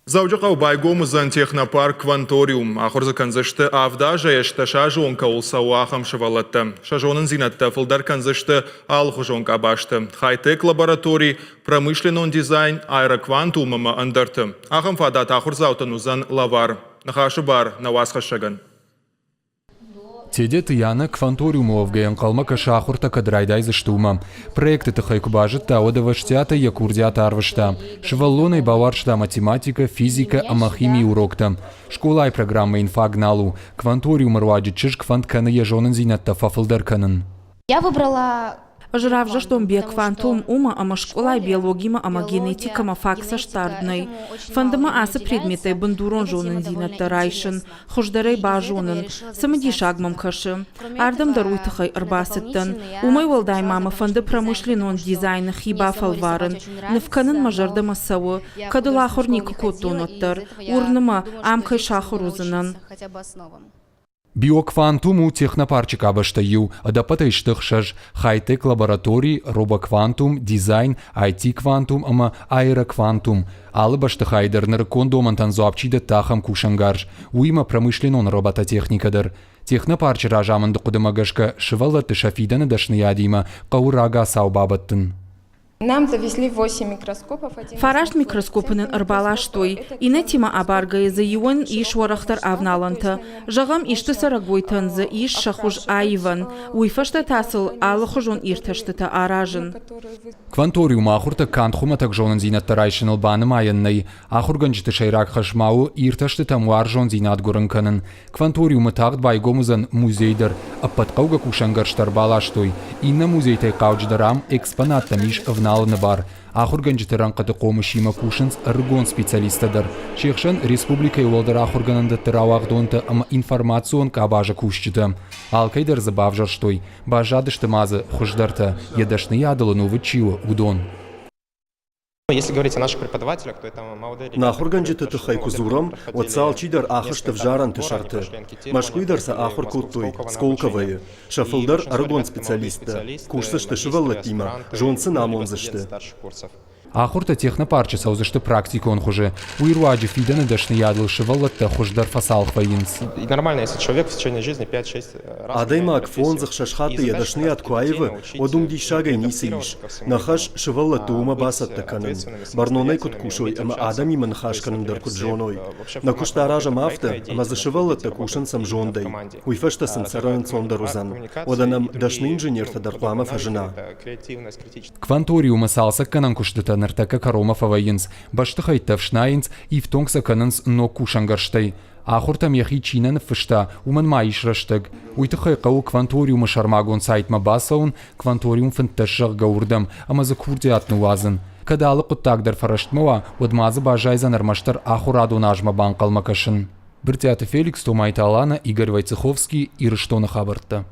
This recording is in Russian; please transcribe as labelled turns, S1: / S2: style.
S1: Завжди байгомузан технопарк кванториум. Ахырзы канзышты авда жайышты шажонка олса уахам шывалатты. Шажонын зинатты фылдар канзышты алхужонка башты. Хай-тек лабораторий, промышленный дизайн, аэроквантумыма андырты. Ахам фадат ахырзаутанузан лавар. Нахашы бар, навасхашаган.
S2: Тедет яна кванториумов гаен калмака шахурта кадрайдайзы штума. Проекты тахайку бажетта одаваштята якурдята арвашта. Шеваллоной баваршта математика, физика, амахимия урокта. Школа и программа инфагналу. Кванториум руаджи чиж квантканы ежонын зинатта фафылдарканын.
S3: Я выбрала...
S4: Жравжа штом бе квантум ума, ама школа биологима, ама генетика, ама факса штардной. Фандама асы предметы бандурон жонын зинатта райшын, хуждарай бажонын, самади шагмам кашы. Ардам даруйтахай арбасыттын. Умай валдай мама фанды промышленон дизайна хиба фалварын. Невканын мажарда масавы, кадыла хорнику коттоноттар. Урныма амкай шахурузынын.
S2: Биоквантуму технопарчик абаштаю, адапата иштыхшаж, хай-тек лабораторий, робоквантум, дизайн, IT-квантум, ама аэроквантум. Алы баштыхайдырныр кондомантан зуапчида тахам кушангарж, уима промышленон робототехникадыр. Технопарчи ражамынды кудымагашка шывалатты шафиданы дашныядима, каурага саубабаттын.
S3: Нам завезли 8 микроскопов.
S4: Фарашт микроскопының ырбалаштой. Инетима абаргай за юан иш варахтар авналанта. Жағам ишты сарагойтан за иш шахуж айван. Уйфашта тасыл алыхужон ирташтыта аражын.
S2: Кванториум ахурта кантхума так жонын зинатта райшыныл баны майыннай. Ахурганжыты шайрак хашмау ирташтыта муар жон зинат гурынканын. Кванториумы тағд байгомузан музейдер. Аппаткауга кушангарштар балаштой. Инна музейтай каудждарам экспонаттам иш авналаны бар. Ахурганжыты ранқаты қомышима кушынс рыгон специалистадыр. Шекшан республика ювалдар ахурганында тыравағдонты ама информацион кабажа кушчыты. Алкайдар забавжарштой. Бажадышты мазы хуждарты. Едашны ядылыну вычиу удон.
S5: Если говорить о наших преподавателях, то это молодые ребята.
S6: Нахурганжыты тыхайку зурам, отсал чидар ахышты в жаран тышарты. Машкуйдарса ахур куттой, сколковые. Шафылдар аргон специалисты. Курсышты шываллатима, жонсы намонзышты.
S2: Ахурта технопарчы саузышты практикон хуже. Уируаджи фиданы дашны ядыл шываллатты хуждар фасал хваинс.
S5: И нормально, если человек в течение жизни 5-6 раз...
S6: Адаймак фонзах шашхаты ядашны аткуаевы, одумди шагай нисеиш. Нахаш шываллатты ума басаттаканын. Барнонай куткушой, ама адами манхашканын дар куджоной. Накушта аража мафта, ама за шываллатты кушан сам жондай. Уйфашта сын царанын цондарузан. Оданам дашны инженерта дар плама фажына.
S2: Кванториумы салсак канан куштыта нартака карома фаваинс, баштыхай тавшнаинс и втонгса кананс но кушангарштай. Ахуртам яхи чинан фышта, уман маишраштаг. Уйтыхай кау кванториумы шармагон сайтма басаун, кванториум фанташаг гаурдам, ама за курдиатны вазын. Кадалы куттагдар фараштмава, одмазы бажайза нармаштар ахураду нажма банкалмакашын. Біртяты Феликс, Томайта Алана, Игорь Войцеховский, Ирыштона Хабарта.